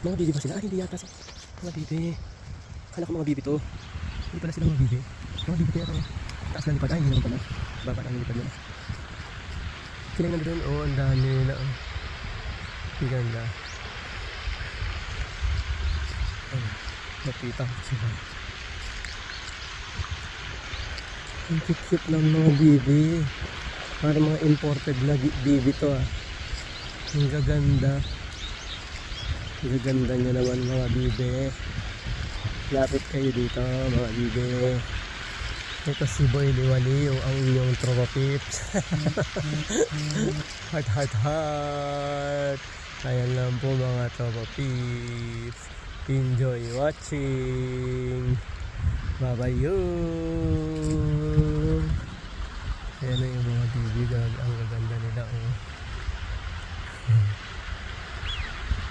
Mga bibi ba sila? Hindi yata sa mga bibi. Akala ko mga bibi to. Hindi pala sila mga bibi. Mga bibi kaya to. Taas lang lipad. Ay, hindi naman pala. Baba lang lipad nila. Sila yung nandun. Oh, ang dami nila. Oh. Ang ganda. Ay, nakita ko sila. Ang cute ng mga bibi. Para mga imported na bibi to ah. Ang gaganda. Ang gaganda nyo naman mga bibi. Lapit kayo dito mga bibi. Ito si Boy Liwaliw, ang inyong tropa pips. Heart, heart, heart. Ayan lang po mga tropa pips. Enjoy watching. Bye-bye yun. Ayan na yung mga bibi. Ang gaganda nila. Oh.